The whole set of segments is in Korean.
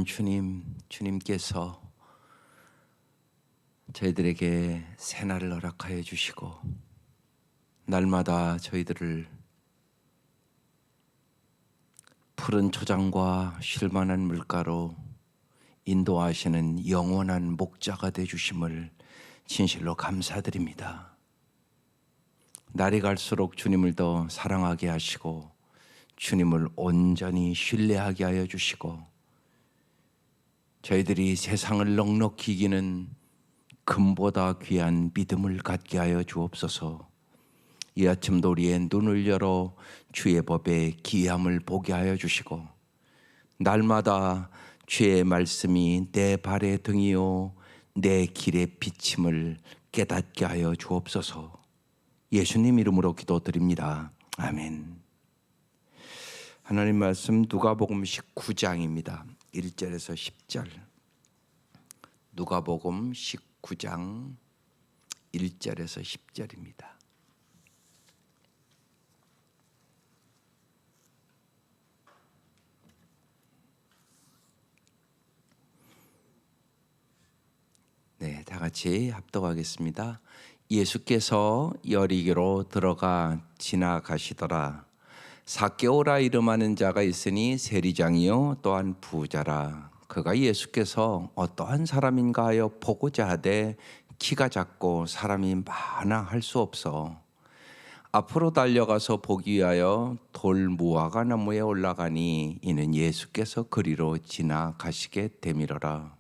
사랑하는 주님, 주님께서 저희들에게 새날을 허락하여 주시고 날마다 저희들을 푸른 초장과 쉴만한 물가로 인도하시는 영원한 목자가 되어주심을 진실로 감사드립니다. 날이 갈수록 주님을 더 사랑하게 하시고 주님을 온전히 신뢰하게 하여 주시고 저희들이 세상을 넉넉히 이기는 금보다 귀한 믿음을 갖게 하여 주옵소서. 이 아침도 우리의 눈을 열어 주의 법의 귀함을 보게 하여 주시고 날마다 주의 말씀이 내 발의 등이요 내 길의 비침을 깨닫게 하여 주옵소서. 예수님 이름으로 기도드립니다. 아멘. 하나님 말씀 누가복음 19장입니다. 1절에서 10절. 누가복음 19장 1절에서 10절입니다. 네, 다 같이 합독하겠습니다. 예수께서 여리고로 들어가 지나가시더라. 삭개오라 이름하는 자가 있으니 세리장이요 또한 부자라. 그가 예수께서 어떠한 사람인가 하여 보고자 하되 키가 작고 사람이 많아 할 수 없어 앞으로 달려가서 보기 위하여 돌 무화과 나무에 올라가니 이는 예수께서 그리로 지나가시게 되밀어라.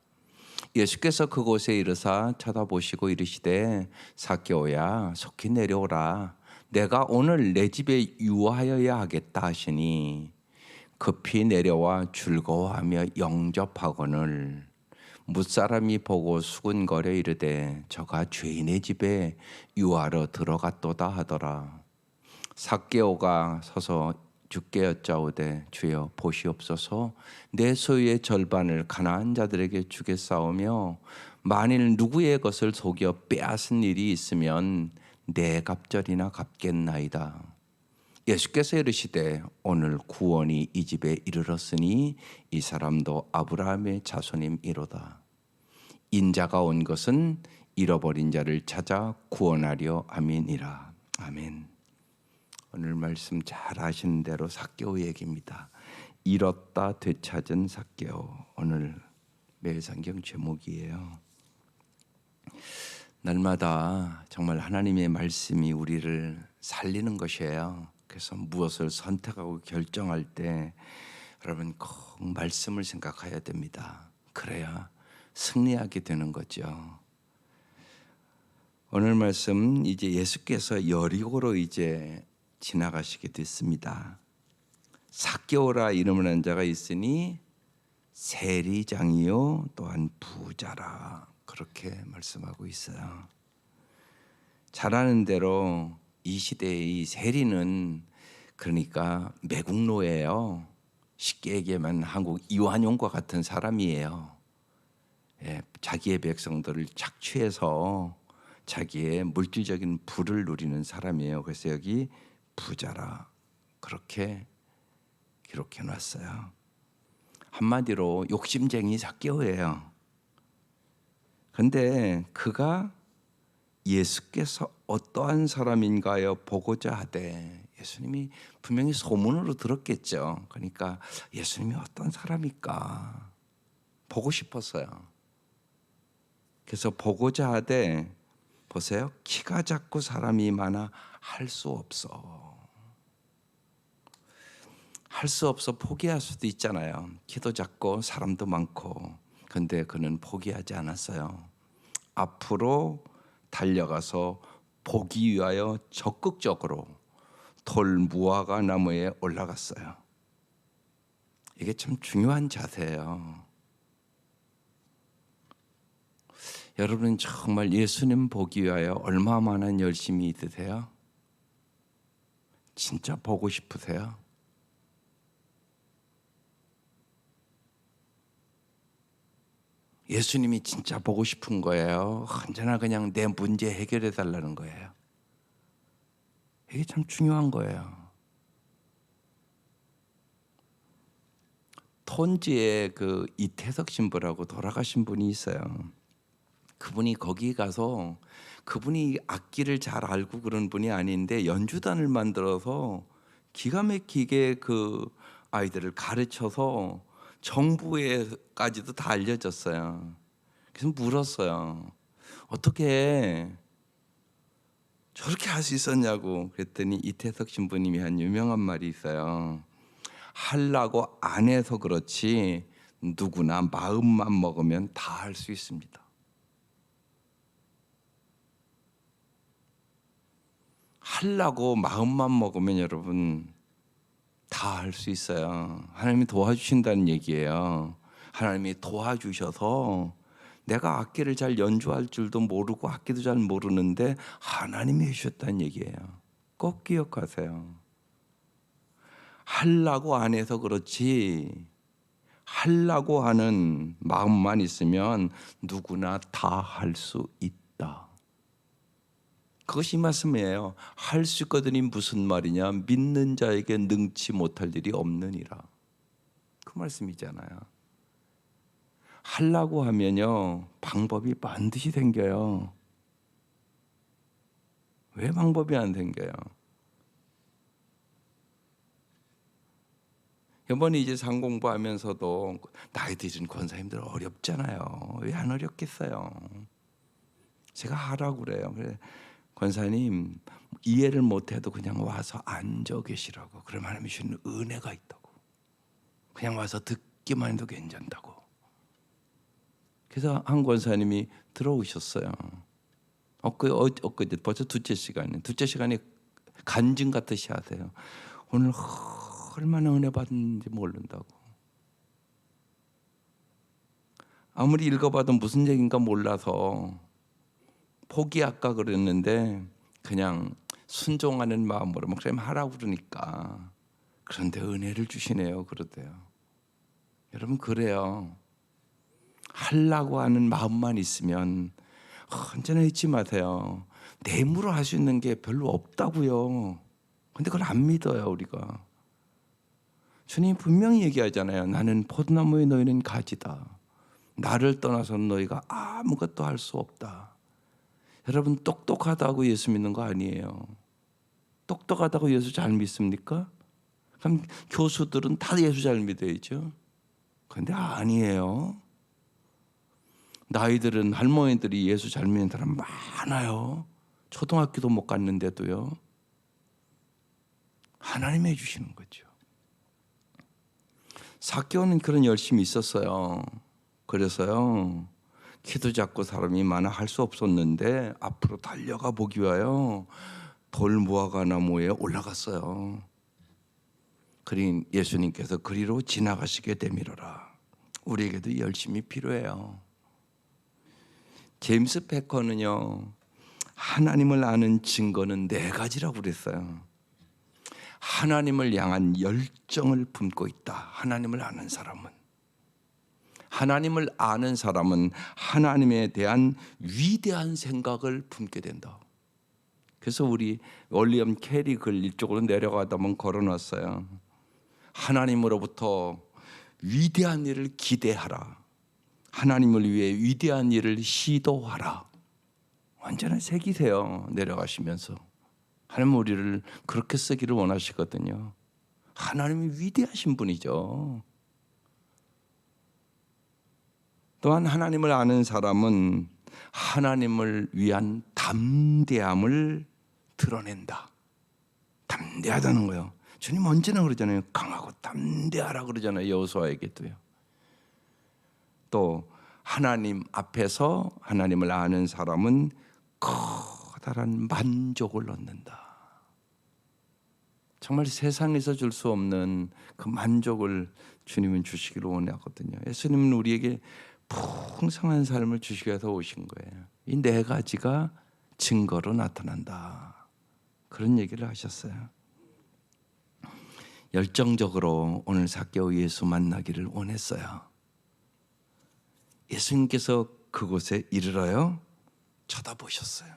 예수께서 그곳에 이르사 쳐다보시고 이르시되 삭개오야 속히 내려오라. 내가 오늘 내 집에 유하여야 하겠다 하시니 급히 내려와 즐거워하며 영접하거늘 뭇사람이 보고 수군거려 이르되 저가 죄인의 집에 유하러 들어갔도다 하더라. 삭개오가 서서 주께 여짜오되 주여 보시옵소서 내 소유의 절반을 가난한 자들에게 주겠사오며 만일 누구의 것을 속여 빼앗은 일이 있으면 내 갑절이나 갚겠나이다. 예수께서 이르시되 오늘 구원이 이 집에 이르렀으니 이 사람도 아브라함의 자손임이로다. 인자가 온 것은 잃어버린 자를 찾아 구원하려 함이니라. 아멘. 오늘 말씀 잘 아시는 대로 삭개오 얘기입니다. 잃었다 되찾은 삭개오. 오늘 매일성경 제목이에요. 날마다 정말 하나님의 말씀이 우리를 살리는 것이에요. 그래서 무엇을 선택하고 결정할 때 여러분 꼭 말씀을 생각해야 됩니다. 그래야 승리하게 되는 거죠. 오늘 말씀 이제 예수께서 여리고로 이제 지나가시게 됐습니다. 삭개오라 이름을 한 자가 있으니 세리장이요 또한 부자라 그렇게 말씀하고 있어요. 잘 아는 대로 이 시대의 이 세리는 그러니까 매국노예요. 쉽게 얘기하면 한국 이완용과 같은 사람이에요. 자기의 백성들을 착취해서 자기의 물질적인 부를 누리는 사람이에요. 그래서 여기 부자라 그렇게 기록해 놨어요. 한마디로 욕심쟁이 삭개오예요. 그런데 그가 예수께서 어떠한 사람인가요 보고자 하되 예수님이 분명히 소문으로 들었겠죠. 그러니까 예수님이 어떤 사람일까 보고 싶었어요. 그래서 보고자 하되 보세요. 키가 작고 사람이 많아 할 수 없어. 할 수 없어 포기할 수도 있잖아요. 키도 작고 사람도 많고. 근데 그는 포기하지 않았어요. 앞으로 달려가서 보기 위하여 적극적으로 돌 무화과 나무에 올라갔어요. 이게 참 중요한 자세예요. 여러분은 정말 예수님 보기 위하여 얼마만한 열심이 있으세요? 진짜 보고 싶으세요? 예수님이 진짜 보고 싶은 거예요. 언제나 그냥 내 문제 해결해 달라는 거예요. 이게 참 중요한 거예요. 톤지에 그 이태석 신부라고 돌아가신 분이 있어요. 그분이 거기 가서 그분이 악기를 잘 알고 그런 분이 아닌데 연주단을 만들어서 기가 막히게 그 아이들을 가르쳐서 정부에까지도 다 알려졌어요. 그래서 물었어요. 어떻게 저렇게 할 수 있었냐고. 그랬더니 이태석 신부님이 한 유명한 말이 있어요. 하려고 안 해서 그렇지 누구나 마음만 먹으면 다 할 수 있습니다. 하려고 마음만 먹으면 여러분 다 할 수 있어요. 하나님이 도와주신다는 얘기예요. 하나님이 도와주셔서 내가 악기를 잘 연주할 줄도 모르고 악기도 잘 모르는데 하나님이 해주셨다는 얘기예요. 꼭 기억하세요. 하려고 안 해서 그렇지 하려고 하는 마음만 있으면 누구나 다 할 수 있다. 그것이 말씀이에요. 할 수 있거든이 무슨 말이냐? 믿는 자에게 능치 못할 일이 없느니라. 그 말씀이잖아요. 하려고 하면요 방법이 반드시 생겨요. 왜 방법이 안 생겨요? 이번에 이제 상공부하면서도 나이 드신 권사님들 어렵잖아요. 왜 안 어렵겠어요? 제가 하라고 그래요. 그래 권사님 이해를 못해도 그냥 와서 앉아 계시라고. 그럼 하나님이 주는 은혜가 있다고. 그냥 와서 듣기만 해도 괜찮다고. 그래서 한 권사님이 들어오셨어요. 엊그제 벌써 둘째 시간에 간증 같듯이 하세요. 오늘 얼마나 은혜 받는지 모른다고. 아무리 읽어봐도 무슨 얘기인가 몰라서 포기할까 그랬는데 그냥 순종하는 마음으로 목사님 하라고 그러니까 그런데 은혜를 주시네요. 그러대요. 여러분 그래요. 하려고 하는 마음만 있으면 언제나 잊지 마세요. 내 힘으로 할 수 있는 게 별로 없다고요. 근데 그걸 안 믿어요 우리가. 주님 분명히 얘기하잖아요. 나는 포도나무에 너희는 가지다. 나를 떠나서는 너희가 아무것도 할 수 없다. 여러분 똑똑하다고 예수 믿는 거 아니에요. 똑똑하다고 예수 잘 믿습니까? 그럼 교수들은 다 예수 잘 믿어야죠. 그런데 아니에요. 나이들은 할머니들이 예수 잘 믿는 사람 많아요. 초등학교도 못 갔는데도요. 하나님이 해주시는 거죠. 삭개오는 그런 열심이 있었어요. 그래서요. 키도 작고 사람이 많아 할 수 없었는데 앞으로 달려가 보기 위하여 돌무화과 나무에 올라갔어요. 그린 예수님께서 그리로 지나가시게 되밀어라. 우리에게도 열심이 필요해요. 제임스 패커는요. 하나님을 아는 증거는 4가지라고 그랬어요. 하나님을 향한 열정을 품고 있다. 하나님을 아는 사람은. 하나님을 아는 사람은 하나님에 대한 위대한 생각을 품게 된다. 그래서 우리 월리엄 캐리 글 이쪽으로 내려가다 보면 걸어놨어요. 하나님으로부터 위대한 일을 기대하라. 하나님을 위해 위대한 일을 시도하라. 완전히 새기세요. 내려가시면서. 하나님 우리를 그렇게 쓰기를 원하시거든요. 하나님이 위대하신 분이죠. 또한 하나님을 아는 사람은 하나님을 위한 담대함을 드러낸다. 담대하다는 거예요. 주님 언제나 그러잖아요. 강하고 담대하라 그러잖아요. 여호수아에게도요. 또 하나님 앞에서 하나님을 아는 사람은 커다란 만족을 얻는다. 정말 세상에서 줄 수 없는 그 만족을 주님은 주시기를 원하거든요. 예수님은 우리에게 풍성한 삶을 주시기 위해서 오신 거예요. 이 4가지가 증거로 나타난다. 그런 얘기를 하셨어요. 열정적으로 오늘 삭개오 예수 만나기를 원했어요. 예수님께서 그곳에 이르러요 쳐다보셨어요.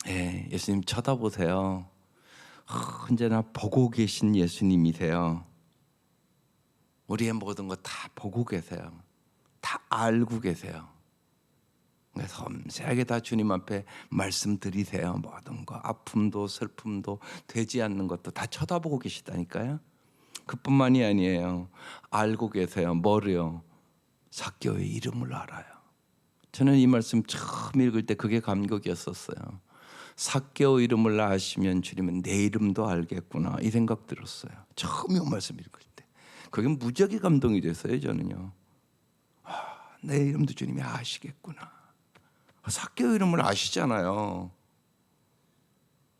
예, 예수님 쳐다보세요. 언제나 보고 계신 예수님이세요. 우리의 모든 거 다 보고 계세요. 다 알고 계세요. 그래서 섬세하게 다 주님 앞에 말씀드리세요. 모든 거, 아픔도 슬픔도 되지 않는 것도 다 쳐다보고 계시다니까요. 그뿐만이 아니에요. 알고 계세요. 뭐를요? 삭개오의 이름을 알아요. 저는 이 말씀 처음 읽을 때 그게 감격이었었어요. 삭개오 이름을 아시면 주님은 내 이름도 알겠구나, 이 생각 들었어요. 처음 이 말씀 읽을 때 그게 무지하게 감동이 됐어요. 저는요. 내 이름도 주님이 아시겠구나. 삭개오 이름을 아시잖아요.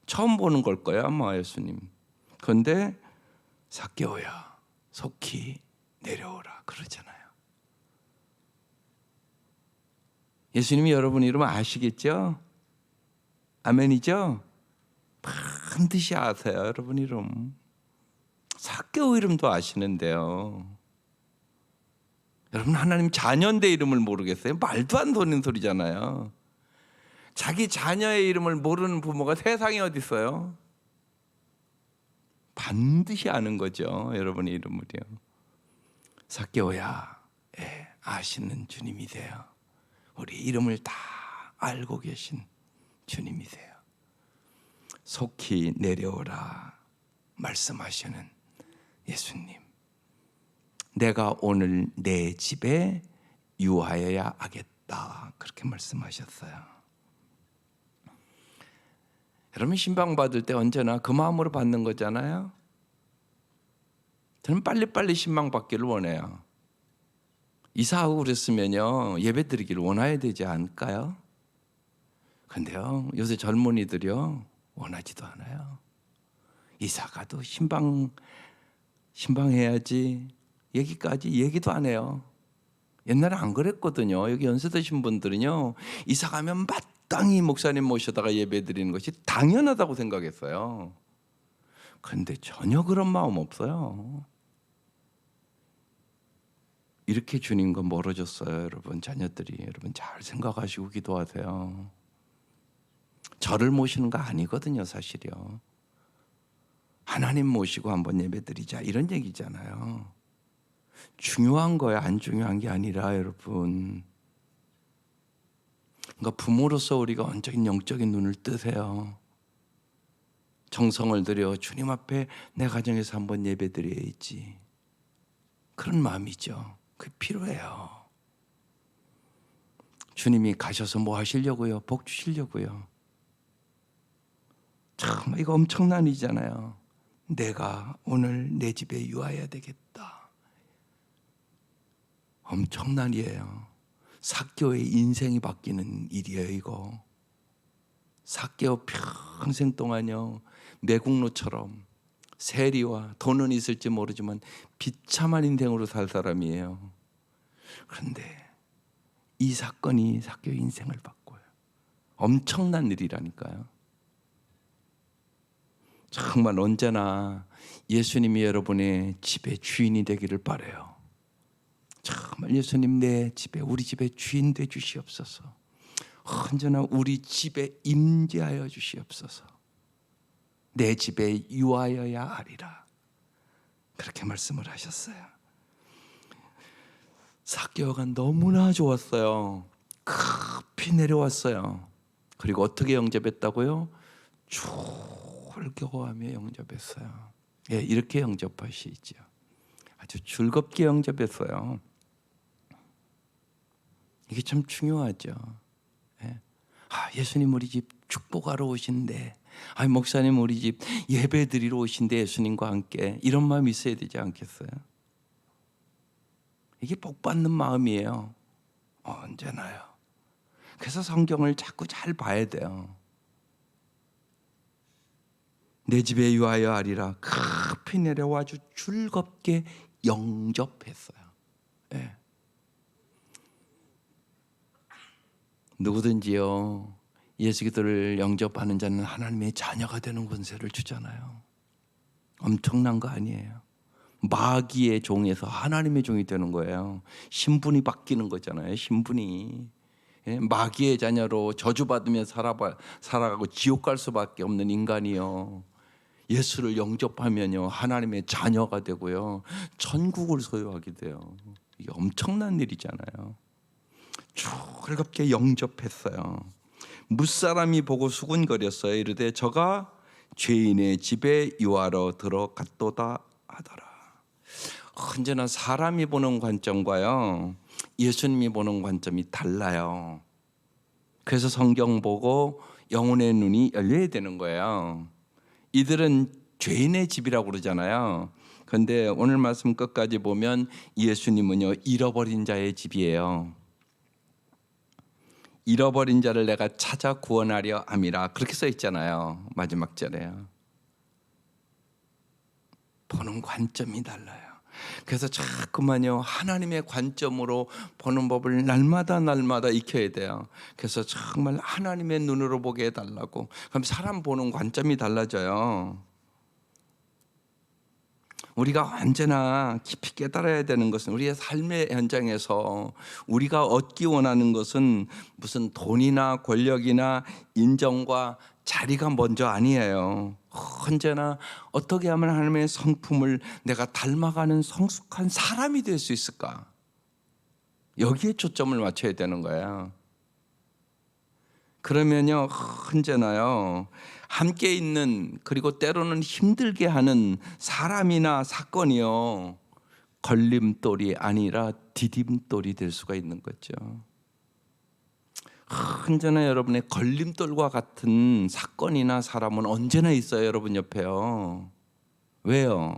처음 보는 걸 거야 아마 예수님. 그런데 삭개오야 속히 내려오라 그러잖아요. 예수님이 여러분 이름 아시겠죠? 아멘이죠? 반드시 아세요. 여러분 이름. 삭개오 이름도 아시는데요. 여러분 하나님 자녀인데 이름을 모르겠어요? 말도 안 되는 소리잖아요. 자기 자녀의 이름을 모르는 부모가 세상에 어디 있어요? 반드시 아는 거죠. 여러분의 이름을요. 삭개오야, 예, 아시는 주님이세요. 우리 이름을 다 알고 계신 주님이세요. 속히 내려오라 말씀하시는 예수님. 내가 오늘 내 집에 유하여야 하겠다, 그렇게 말씀하셨어요. 여러분 신방 받을 때 언제나 그 마음으로 받는 거잖아요. 저는 빨리빨리 신방 받기를 원해요. 이사하고 그랬으면요 예배 드리기를 원해야 되지 않을까요? 근데요 요새 젊은이들이요 원하지도 않아요. 이사가도 신방해야지 얘기까지 얘기도 안 해요. 옛날에 안 그랬거든요. 여기 연세 드신 분들은요 이사 가면 마땅히 목사님 모셔다가 예배 드리는 것이 당연하다고 생각했어요. 그런데 전혀 그런 마음 없어요. 이렇게 주님과 멀어졌어요. 여러분 자녀들이. 여러분 잘 생각하시고 기도하세요. 저를 모시는 거 아니거든요 사실이요. 하나님 모시고 한번 예배 드리자 이런 얘기잖아요. 중요한 거야 안 중요한 게 아니라 여러분. 그러니까 부모로서 우리가 언적인 영적인 눈을 뜨세요. 정성을 들여 주님 앞에 내 가정에서 한번 예배 드려야지. 그런 마음이죠. 그게 필요해요. 주님이 가셔서 뭐 하시려고요? 복 주시려고요. 참 이거 엄청난 일이잖아요. 내가 오늘 내 집에 유하여야 되겠다. 엄청난 일이에요. 삭개오의 인생이 바뀌는 일이에요 이거. 삭개오 평생 동안요 매국노처럼 세리와 돈은 있을지 모르지만 비참한 인생으로 살 사람이에요. 그런데 이 사건이 삭개오의 인생을 바꿔요. 엄청난 일이라니까요. 정말 언제나 예수님이 여러분의 집의 주인이 되기를 바라요. 정말 예수님 내 집에 우리 집의 주인 되 주시옵소서. 언제나 우리 집에 임재하여 주시옵소서. 내 집에 유하여야 하리라. 그렇게 말씀을 하셨어요. 삭개오가 너무나 좋았어요. 급히 내려왔어요. 그리고 어떻게 영접했다고요? 즐거워하며 영접했어요. 예, 이렇게 영접하시죠. 아주 즐겁게 영접했어요. 이게 참 중요하죠. 예. 예수님 우리 집 축복하러 오신대. 목사님 우리 집 예배 드리러 오신대 예수님과 함께. 이런 마음이 있어야 되지 않겠어요? 이게 복 받는 마음이에요. 언제나요. 그래서 성경을 자꾸 잘 봐야 돼요. 내 집에 유하여 하리라 급히 내려와 아주 즐겁게 영접했어요. 예. 누구든지요 예수 그리스도를 영접하는 자는 하나님의 자녀가 되는 권세를 주잖아요. 엄청난 거 아니에요. 마귀의 종에서 하나님의 종이 되는 거예요. 신분이 바뀌는 거잖아요. 신분이. 예? 마귀의 자녀로 저주받으며 살아가고 지옥 갈 수밖에 없는 인간이요. 예수를 영접하면요 하나님의 자녀가 되고요 천국을 소유하게 돼요. 이게 엄청난 일이잖아요. 즐겁게 영접했어요. 무사람이 보고 수군거렸어요. 이르되 저가 죄인의 집에 유하러 들어갔도다 하더라. 언제나 사람이 보는 관점과요 예수님이 보는 관점이 달라요. 그래서 성경 보고 영혼의 눈이 열려야 되는 거예요. 이들은 죄인의 집이라고 그러잖아요. 그런데 오늘 말씀 끝까지 보면 예수님은요 잃어버린 자의 집이에요. 잃어버린 자를 내가 찾아 구원하려 함이라 그렇게 써 있잖아요. 마지막 절에요. 보는 관점이 달라요. 그래서 자꾸만요 하나님의 관점으로 보는 법을 날마다 익혀야 돼요. 그래서 정말 하나님의 눈으로 보게 해달라고. 그럼 사람 보는 관점이 달라져요. 우리가 언제나 깊이 깨달아야 되는 것은 우리의 삶의 현장에서 우리가 얻기 원하는 것은 무슨 돈이나 권력이나 인정과 자리가 먼저 아니에요. 언제나 어떻게 하면 하나님의 성품을 내가 닮아가는 성숙한 사람이 될 수 있을까? 여기에 초점을 맞춰야 되는 거예요. 그러면요 언제나요 함께 있는 그리고 때로는 힘들게 하는 사람이나 사건이요 걸림돌이 아니라 디딤돌이 될 수가 있는 거죠. 언제나 여러분의 걸림돌과 같은 사건이나 사람은 언제나 있어요. 여러분 옆에요. 왜요?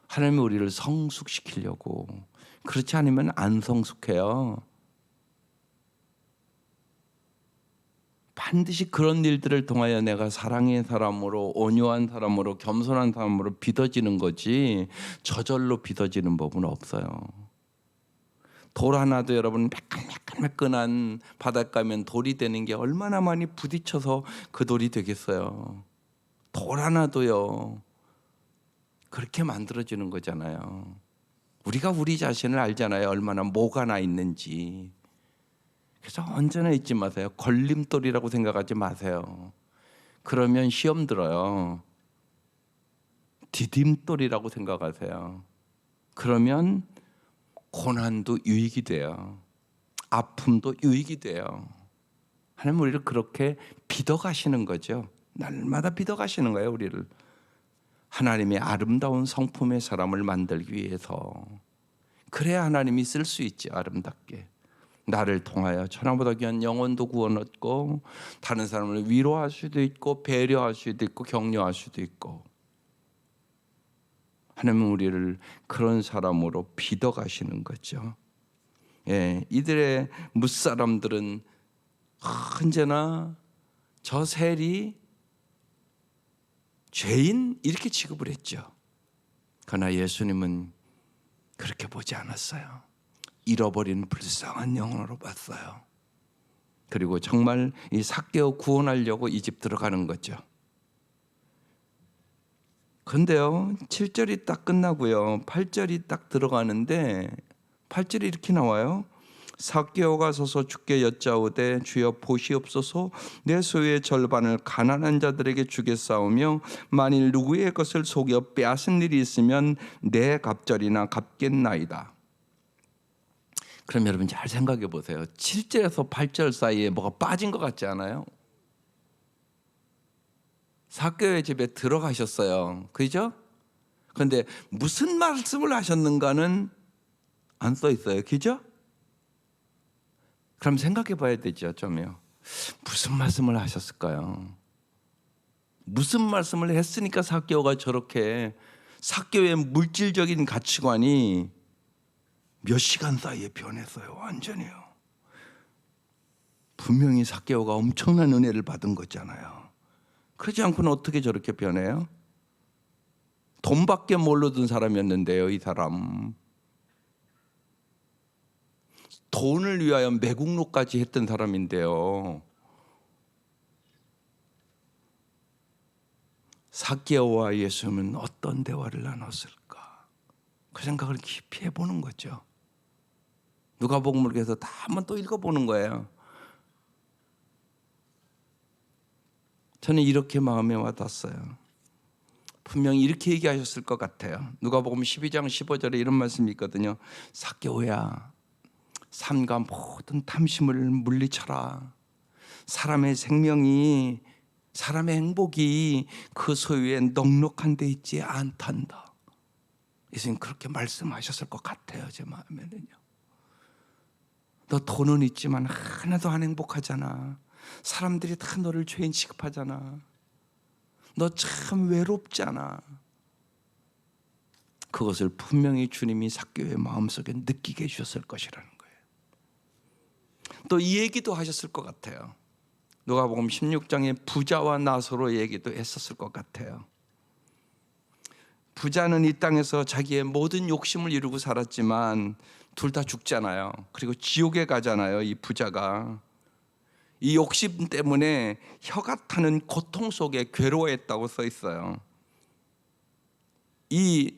하나님이 우리를 성숙시키려고. 그렇지 않으면 안 성숙해요. 반드시 그런 일들을 통하여 내가 사랑의 사람으로, 온유한 사람으로, 겸손한 사람으로 빚어지는 거지 저절로 빚어지는 법은 없어요. 돌 하나도 여러분 매끈매끈한 바닷가면 돌이 되는 게 얼마나 많이 부딪혀서 그 돌이 되겠어요. 돌 하나도요 그렇게 만들어지는 거잖아요. 우리가 우리 자신을 알잖아요. 얼마나 뭐가 나 있는지. 그래서 언제나 잊지 마세요. 걸림돌이라고 생각하지 마세요. 그러면 시험 들어요. 디딤돌이라고 생각하세요. 그러면 고난도 유익이 돼요. 아픔도 유익이 돼요. 하나님 우리를 그렇게 빚어가시는 거죠. 날마다 빚어가시는 거예요. 우리를 하나님의 아름다운 성품의 사람을 만들기 위해서. 그래야 하나님이 쓸 수 있지. 아름답게 나를 통하여 천하보다 귀한 영혼도 구원 얻고 다른 사람을 위로할 수도 있고 배려할 수도 있고 격려할 수도 있고. 하나님은 우리를 그런 사람으로 빚어가시는 거죠. 예, 이들의 무사람들은 언제나 저 셀이 죄인 이렇게 취급을 했죠. 그러나 예수님은 그렇게 보지 않았어요. 잃어버린 불쌍한 영혼으로 봤어요. 그리고 정말 이 삭개오 구원하려고 이 집 들어가는 거죠. 근데요 7절이 딱 끝나고요 8절이 딱 들어가는데 8절이 이렇게 나와요. 삭개오가 서서 주께 여짜오되 주여 보시옵소서 내 소유의 절반을 가난한 자들에게 주겠사오며 만일 누구의 것을 속여 빼앗은 일이 있으면 내 갑절이나 갚겠나이다. 그럼 여러분 잘 생각해 보세요. 7절에서 8절 사이에 뭐가 빠진 것 같지 않아요? 삭개오의 집에 들어가셨어요. 그죠? 그런데 무슨 말씀을 하셨는가는 안 써 있어요. 그죠? 그럼 생각해 봐야 되죠. 좀요. 무슨 말씀을 하셨을까요? 무슨 말씀을 했으니까 삭개오가 저렇게 삭개오의 물질적인 가치관이 몇 시간 사이에 변했어요. 완전히요. 분명히 삭개오가 엄청난 은혜를 받은 거잖아요. 그러지 않고는 어떻게 저렇게 변해요? 돈밖에 모르던 사람이었는데요. 이 사람 돈을 위하여 매국노까지 했던 사람인데요. 삭개오와 예수님은 어떤 대화를 나눴을까? 그 생각을 깊이 해보는 거죠. 누가복음을 그래서 다 한번 또 읽어보는 거예요. 저는 이렇게 마음에 와닿았어요. 분명히 이렇게 얘기하셨을 것 같아요. 누가복음 12장 15절에 이런 말씀이 있거든요. 삭개오야, 삶과 모든 탐심을 물리쳐라. 사람의 생명이, 사람의 행복이 그 소유에 넉넉한 데 있지 않단다. 예수님 그렇게 말씀하셨을 것 같아요. 제 마음에는요. 너 돈은 있지만 하나도 안 행복하잖아. 사람들이 다 너를 죄인 취급하잖아. 너 참 외롭잖아. 그것을 분명히 주님이 삭개오의 마음속에 느끼게 해주셨을 것이라는 거예요. 또 이 얘기도 하셨을 것 같아요. 누가복음 16장에 부자와 나사로 얘기도 했었을 것 같아요. 부자는 이 땅에서 자기의 모든 욕심을 이루고 살았지만 둘 다 죽잖아요. 그리고 지옥에 가잖아요. 이 부자가 이 욕심 때문에 혀가 타는 고통 속에 괴로워했다고 써 있어요. 이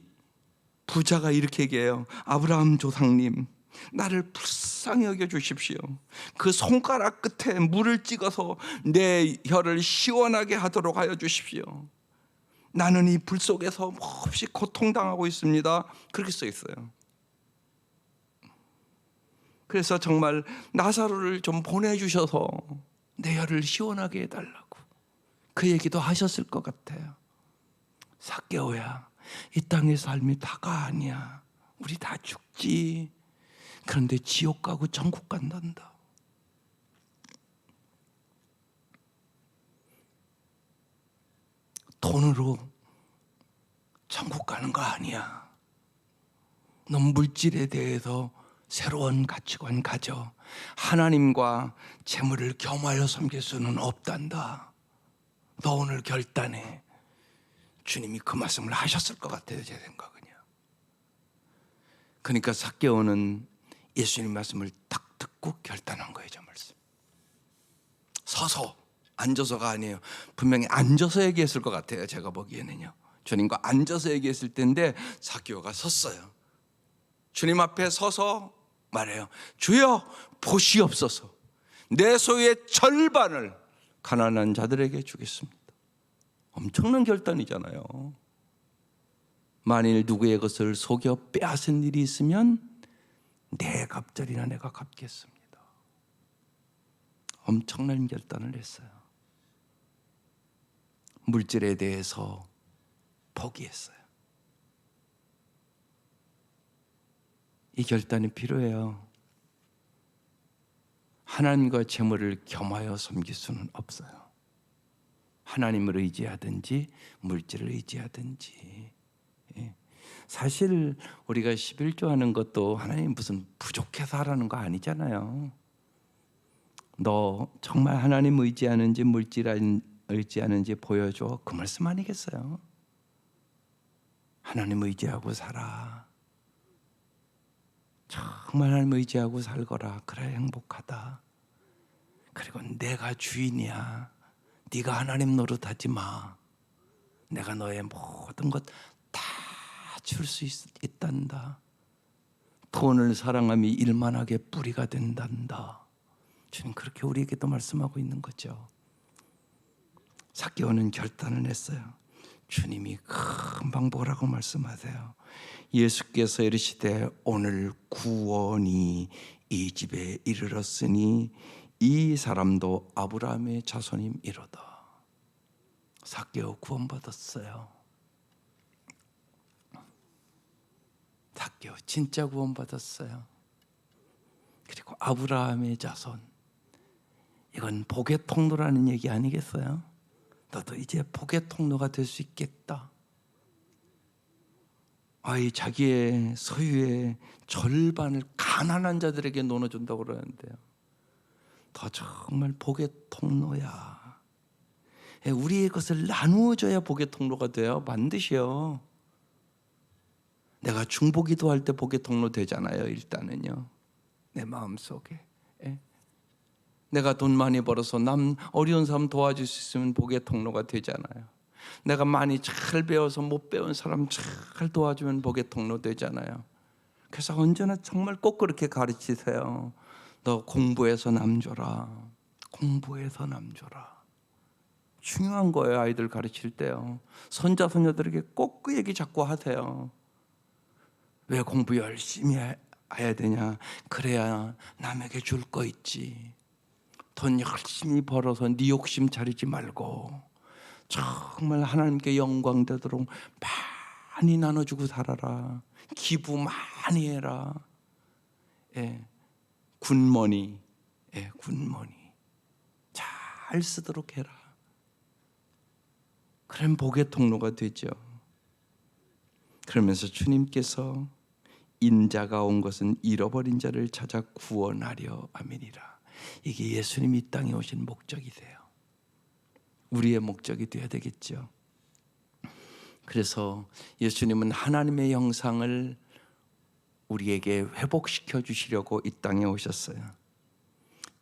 부자가 이렇게 얘기해요. 아브라함 조상님, 나를 불쌍히 여겨 주십시오. 그 손가락 끝에 물을 찍어서 내 혀를 시원하게 하도록 하여 주십시오. 나는 이 불 속에서 몹시 고통당하고 있습니다. 그렇게 써 있어요. 그래서 정말 나사로를 좀 보내주셔서 내 혀를 시원하게 해달라고 그 얘기도 하셨을 것 같아요. 삭개오야, 이 땅의 삶이 다가 아니야. 우리 다 죽지. 그런데 지옥 가고 천국 간단다. 돈으로 천국 가는 거 아니야. 넌 물질에 대해서 새로운 가치관 가져. 하나님과 재물을 겸하여 섬길 수는 없단다. 너 오늘 결단해. 주님이 그 말씀을 하셨을 것 같아요. 제 생각은요. 그러니까 삭개오는 예수님 말씀을 딱 듣고 결단한 거예요. 저 말씀. 서서, 앉아서가 아니에요. 분명히 앉아서 얘기했을 것 같아요. 제가 보기에는요. 주님과 앉아서 얘기했을 텐데 삭개오가 섰어요. 주님 앞에 서서 말해요. 주여 보시옵소서. 내 소유의 절반을 가난한 자들에게 주겠습니다. 엄청난 결단이잖아요. 만일 누구의 것을 속여 빼앗은 일이 있으면 내 갑절이나 내가 갚겠습니다. 엄청난 결단을 했어요. 물질에 대해서 포기했어요. 이 결단이 필요해요. 하나님과 재물을 겸하여 섬길 수는 없어요. 하나님을 의지하든지 물질을 의지하든지. 사실 우리가 11조 하는 것도 하나님 무슨 부족해서 하라는 거 아니잖아요. 너 정말 하나님 의지하는지 물질 의지하는지 보여줘. 그 말씀 아니겠어요? 하나님 의지하고 살아. 정말 하나님 의지하고 살거라. 그래 행복하다. 그리고 내가 주인이야. 네가 하나님 노릇하지 마. 내가 너의 모든 것 다 줄 수 있단다. 돈을 사랑함이 일만하게 뿌리가 된단다. 주님 그렇게 우리에게도 말씀하고 있는 거죠. 삭개오는 결단을 했어요. 주님이 금방 보라고 말씀하세요. 예수께서 이르시되 오늘 구원이 이 집에 이르렀으니 이 사람도 아브라함의 자손임이로다. 삭개오 구원받았어요. 삭개오 진짜 구원받았어요. 그리고 아브라함의 자손. 이건 복의 통로라는 얘기 아니겠어요? 너도 이제 복의 통로가 될 수 있겠다. 아이 자기의 소유의 절반을 가난한 자들에게 나눠준다고 그러는데요. 더 정말 복의 통로야. 우리의 것을 나누어줘야 복의 통로가 돼요. 반드시요. 내가 중보기도 할 때 복의 통로 되잖아요. 일단은요. 내 마음속에. 내가 돈 많이 벌어서 남 어려운 사람 도와줄 수 있으면 복의 통로가 되잖아요. 내가 많이 잘 배워서 못 배운 사람 잘 도와주면 복의 통로 되잖아요. 그래서 언제나 정말 꼭 그렇게 가르치세요. 너 공부해서 남 줘라. 공부해서 남 줘라. 중요한 거예요. 아이들 가르칠 때요. 손자 손녀들에게 꼭 그 얘기 자꾸 하세요. 왜 공부 열심히 해야 되냐? 그래야 남에게 줄 거 있지. 돈 열심히 벌어서 네 욕심 차리지 말고 정말 하나님께 영광 되도록 많이 나눠주고 살아라. 기부 많이 해라. 예, 굿머니, 예, 굿머니 잘 쓰도록 해라. 그럼 복의 통로가 되죠. 그러면서 주님께서 인자가 온 것은 잃어버린 자를 찾아 구원하려 함이니라. 이게 예수님이 이 땅에 오신 목적이세요. 우리의 목적이 되어야 되겠죠. 그래서 예수님은 하나님의 형상을 우리에게 회복시켜 주시려고 이 땅에 오셨어요.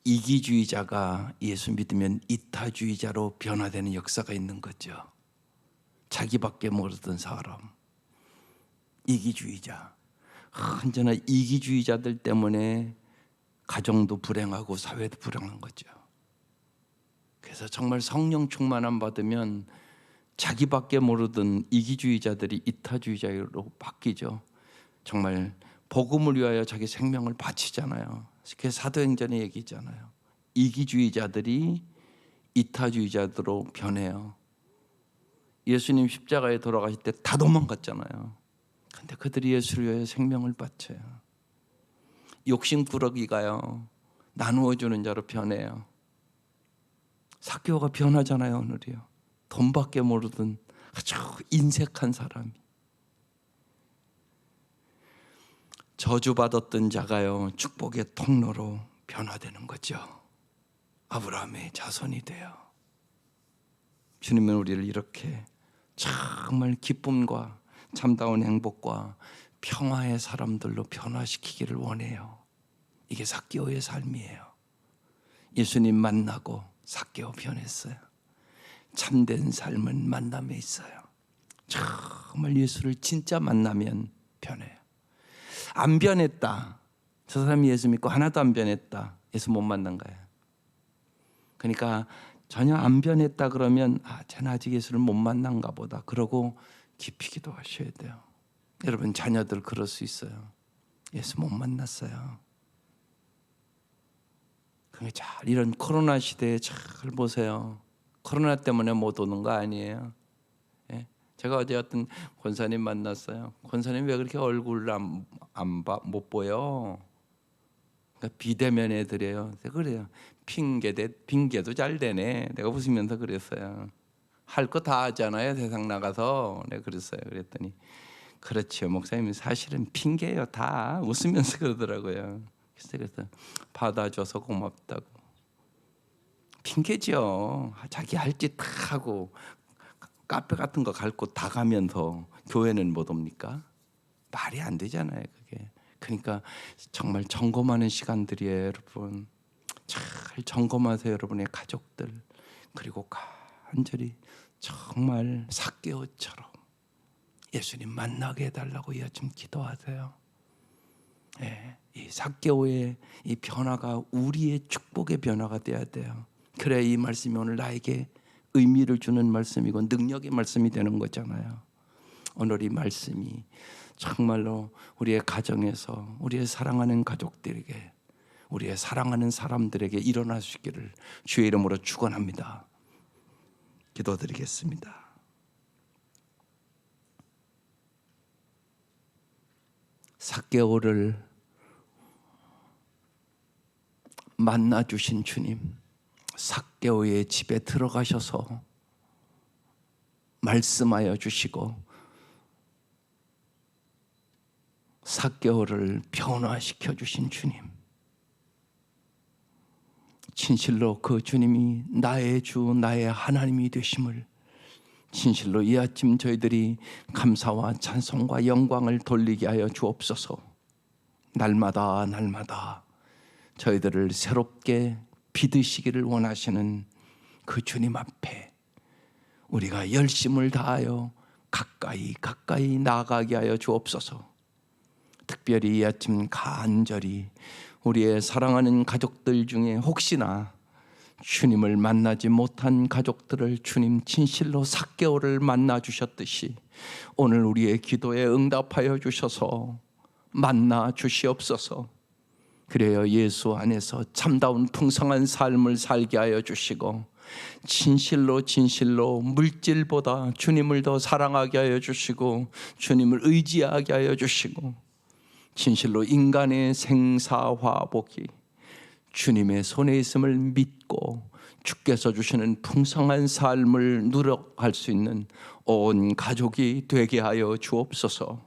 이기주의자가 예수 믿으면 이타주의자로 변화되는 역사가 있는 거죠. 자기밖에 모르던 사람, 이기주의자. 언제나 이기주의자들 때문에 가정도 불행하고 사회도 불행한 거죠. 그래서 정말 성령 충만함 받으면 자기밖에 모르던 이기주의자들이 이타주의자로 바뀌죠. 정말 복음을 위하여 자기 생명을 바치잖아요. 그게 사도행전의 얘기잖아요. 이기주의자들이 이타주의자로 변해요. 예수님 십자가에 돌아가실 때 다 도망갔잖아요. 근데 그들이 예수를 위하여 생명을 바쳐요. 욕심꾸러기가요, 나누어주는 자로 변해요. 삭개오가 변하잖아요. 오늘이요. 돈밖에 모르던 아주 인색한 사람이, 저주받았던 자가요 축복의 통로로 변화되는 거죠. 아브라함의 자손이 돼요. 주님은 우리를 이렇게 정말 기쁨과 참다운 행복과 평화의 사람들로 변화시키기를 원해요. 이게 삭개오의 삶이에요. 예수님 만나고 삭개오 변했어요. 참된 삶은 만남에 있어요. 정말 예수를 진짜 만나면 변해요. 안 변했다, 저 사람이 예수 믿고 하나도 안 변했다, 예수 못 만난 거예요. 그러니까 전혀 안 변했다 그러면 쟤는 아직 예수를 못 만난가 보다, 그러고 깊이 기도하셔야 돼요. 여러분 자녀들 그럴 수 있어요. 예수 못 만났어요. 그러니까 잘 이런 코로나 시대에 잘 보세요. 코로나 때문에 못 오는 거 아니에요. 예? 제가 어제 어떤 권사님 만났어요. 권사님 왜 그렇게 얼굴을 못 보여? 그러니까 비대면 애들이에요. 그래요. 핑계도 잘 되네. 내가 웃으면서 그랬어요. 할 거 다 하잖아요. 세상 나가서. 내가 그랬어요. 그랬더니 그렇지요 목사님, 사실은 핑계예요. 다 웃으면서 그러더라고요. 그래서 받아줘서 고맙다고. 핑계죠. 자기 할 짓 다 하고 카페 같은 거 갈 곳 다 가면서 교회는 못 옵니까? 말이 안 되잖아요 그게. 그러니까 정말 점검하는 시간들이에요. 여러분 잘 점검하세요. 여러분의 가족들. 그리고 간절히 정말 삭개오처럼 예수님 만나게 해달라고 이 아침 기도하세요. 예, 이 삭개오의 이 변화가 우리의 축복의 변화가 돼야 돼요. 그래야 이 말씀이 오늘 나에게 의미를 주는 말씀이고 능력의 말씀이 되는 거잖아요. 오늘 이 말씀이 정말로 우리의 가정에서 우리의 사랑하는 가족들에게, 우리의 사랑하는 사람들에게 일어날 수 있기를 주의 이름으로 축원합니다. 기도드리겠습니다. 삭개오를 만나 주신 주님, 삭개오의 집에 들어가셔서 말씀하여 주시고 삭개오를 변화시켜 주신 주님, 진실로 그 주님이 나의 주 나의 하나님이 되심을 진실로 이 아침 저희들이 감사와 찬송과 영광을 돌리게 하여 주옵소서. 날마다 날마다 저희들을 새롭게 믿으시기를 원하시는 그 주님 앞에 우리가 열심을 다하여 가까이 나아가게 하여 주옵소서. 특별히 이 아침 간절히 우리의 사랑하는 가족들 중에 혹시나 주님을 만나지 못한 가족들을 주님 진실로 삭개오를 만나 주셨듯이 오늘 우리의 기도에 응답하여 주셔서 만나 주시옵소서. 그래요, 예수 안에서 참다운 풍성한 삶을 살게 하여 주시고 진실로 물질보다 주님을 더 사랑하게 하여 주시고 주님을 의지하게 하여 주시고 진실로 인간의 생사화복이 주님의 손에 있음을 믿고 주께서 주시는 풍성한 삶을 누려갈 수 있는 온 가족이 되게 하여 주옵소서.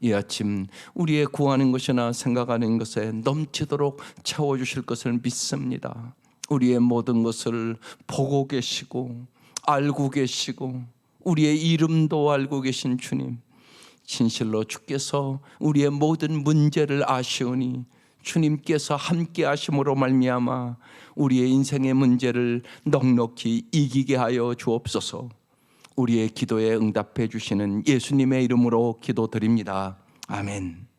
이 아침 우리의 구하는 것이나 생각하는 것에 넘치도록 채워주실 것을 믿습니다. 우리의 모든 것을 보고 계시고 알고 계시고 우리의 이름도 알고 계신 주님, 진실로 주께서 우리의 모든 문제를 아시오니 주님께서 함께 하심으로 말미암아 우리의 인생의 문제를 넉넉히 이기게 하여 주옵소서. 우리의 기도에 응답해 주시는 예수님의 이름으로 기도드립니다. 아멘.